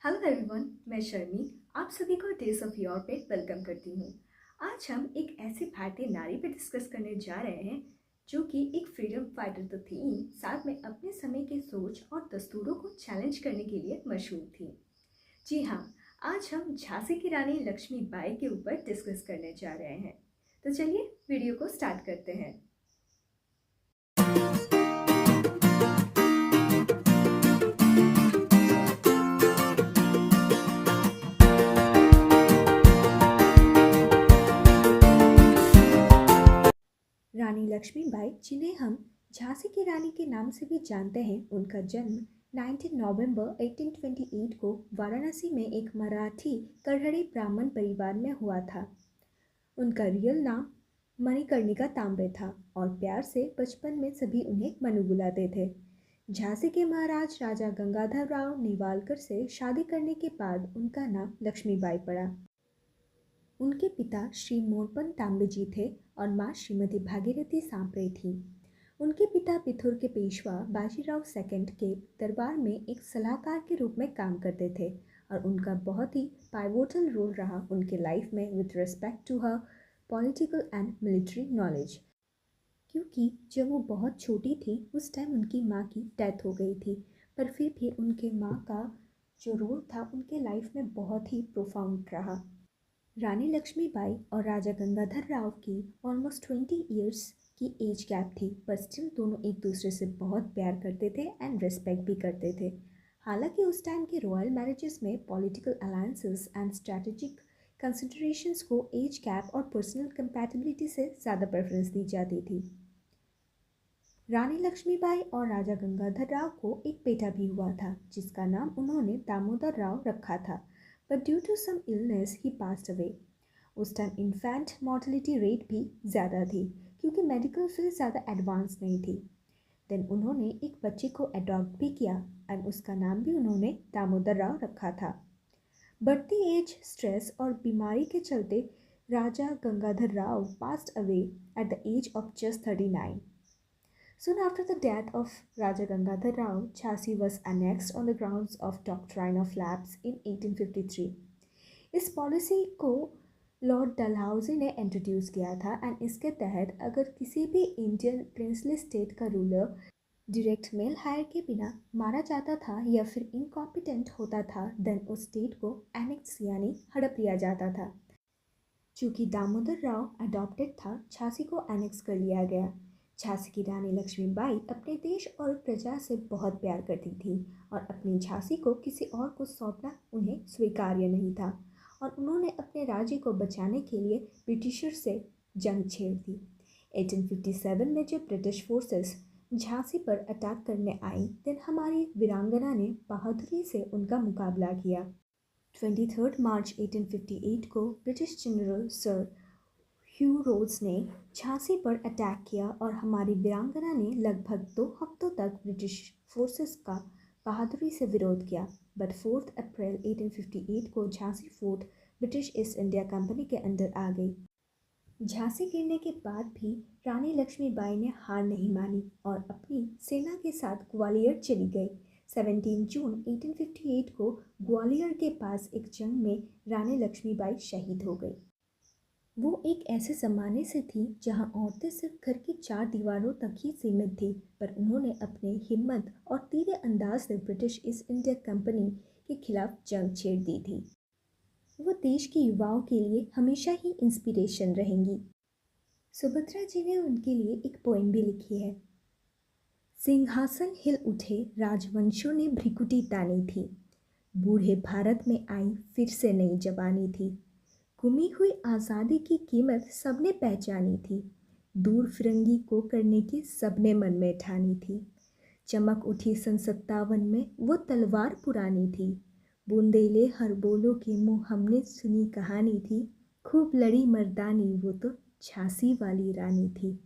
Hello everyone, मैं शर्मी आप सभी को डेज ऑफ योर पे वेलकम करती हूँ। आज हम एक ऐसी भारतीय नारी पे डिस्कस करने जा रहे हैं जो कि एक फ्रीडम फाइटर तो थी, साथ में अपने समय के सोच और दस्तूरों को चैलेंज करने के लिए मशहूर थी। जी हाँ, आज हम झांसी की रानी लक्ष्मीबाई के ऊपर डिस्कस करने जा रहे हैं। तो चलिए वीडियो को स्टार्ट करते हैं। रानी लक्ष्मीबाई, जिन्हें हम झांसी की रानी के नाम से भी जानते हैं, उनका जन्म 19 नवंबर 1828 को वाराणसी में एक मराठी कढ़ड़ी ब्राह्मण परिवार में हुआ था। उनका रियल नाम मणिकर्णिका तांबे था और प्यार से बचपन में सभी उन्हें मनु बुलाते थे। झांसी के महाराज राजा गंगाधर राव नेवालकर से शादी करने के बाद उनका नाम लक्ष्मीबाई पड़ा। उनके पिता श्री मोरपन तांबे जी थे और माँ श्रीमती भागीरथी सांप्रे थी। उनके पिता पिथौर के पेशवा बाजीराव सेकंड के दरबार में एक सलाहकार के रूप में काम करते थे और उनका बहुत ही पाइवोटल रोल रहा उनके लाइफ में with respect to her political and military knowledge. क्योंकि जब वो बहुत छोटी थी उस टाइम उनकी माँ की डेथ हो गई थी, पर फिर भी उनके माँ का जो रोल था उनके लाइफ में बहुत ही प्रोफाउंड रहा। रानी लक्ष्मीबाई और राजा गंगाधर राव की ऑलमोस्ट 20 ईयर्स की एज गैप थी, पर स्टिल दोनों एक दूसरे से बहुत प्यार करते थे एंड रिस्पेक्ट भी करते थे। हालांकि उस टाइम के रॉयल मैरिजेस में political alliances and strategic considerations को एज गैप और पर्सनल कंपैटिबिलिटी से ज़्यादा प्रेफरेंस दी जाती थी। रानी लक्ष्मीबाई और राजा गंगाधर राव को एक बेटा भी हुआ था जिसका नाम उन्होंने दामोदर राव रखा था, but due to some illness he passed away. उस टाइम इन्फेंट मॉर्टलिटी रेट भी ज़्यादा थी क्योंकि मेडिकल फील्ड ज़्यादा एडवांस नहीं थी। देन उन्होंने एक बच्चे को अडॉप्ट भी किया एंड उसका नाम भी उन्होंने दामोदर राव रखा था। बढ़ती एज, स्ट्रेस और बीमारी के चलते Raja Gangadhar Rao passed away at the age of just 39. Soon after the death of Raja Gangadhar Rao, Jhansi was annexed on the grounds of Doctrine of Lapse in 1853. इस पॉलिसी को लॉर्ड डलहौजी ने इंट्रोड्यूस किया था and इसके तहत अगर किसी भी इंडियन प्रिंसली स्टेट का रूलर डायरेक्ट मेल हायर के बिना मारा जाता था या फिर इनकॉम्पिटेंट होता था, देन उस स्टेट को एनेक्स यानी हड़प लिया जाता था। चूँकि दामोदर राव अडॉप्टेड था, झांसी को एनेक्स कर लिया गया। झांसी की रानी लक्ष्मीबाई अपने देश और प्रजा से बहुत प्यार करती थी और अपनी झांसी को किसी और को सौंपना उन्हें स्वीकार्य नहीं था और उन्होंने अपने राज्य को बचाने के लिए ब्रिटिशर से जंग छेड़ दी। 1857 में जब ब्रिटिश फोर्सेस झांसी पर अटैक करने आई, देन हमारी वीरांगना ने बहादुरी से उनका मुकाबला किया। 23 मार्च 1858 को ब्रिटिश जनरल सर ह्यू रोज ने झांसी पर अटैक किया और हमारी वीरांगना ने लगभग 2 हफ्तों तक ब्रिटिश फोर्सेस का बहादुरी से विरोध किया। बट 4 अप्रैल 1858 को Jhansi fort British east India company के अंडर आ गई। झांसी गिरने के बाद भी रानी लक्ष्मीबाई ने हार नहीं मानी और अपनी सेना के साथ ग्वालियर चली गई। 17 जून 1858 को ग्वालियर के पास एक जंग में रानी लक्ष्मीबाई शहीद हो गई। वो एक ऐसे ज़माने से थी जहां औरतें सिर्फ घर की 4 दीवारों तक ही सीमित थी, पर उन्होंने अपने हिम्मत और तीखे अंदाज से ब्रिटिश ईस्ट इंडिया कंपनी के खिलाफ जंग छेड़ दी थी। वो देश के युवाओं के लिए हमेशा ही इंस्पिरेशन रहेंगी। सुभद्रा जी ने उनके लिए एक पोएम भी लिखी है। सिंहासन हिल उठे, राजवंशों ने भ्रिकुटी तानी थी, बूढ़े भारत में आई फिर से नई जवानी थी, गुमी हुई आज़ादी की कीमत सबने पहचानी थी, दूर फिरंगी को करने की सबने मन में ठानी थी, चमक उठी सन 57 में वो तलवार पुरानी थी, बूंदेले हर बोलो के मुँह हमने सुनी कहानी थी, खूब लड़ी मर्दानी वो तो झांसी वाली रानी थी।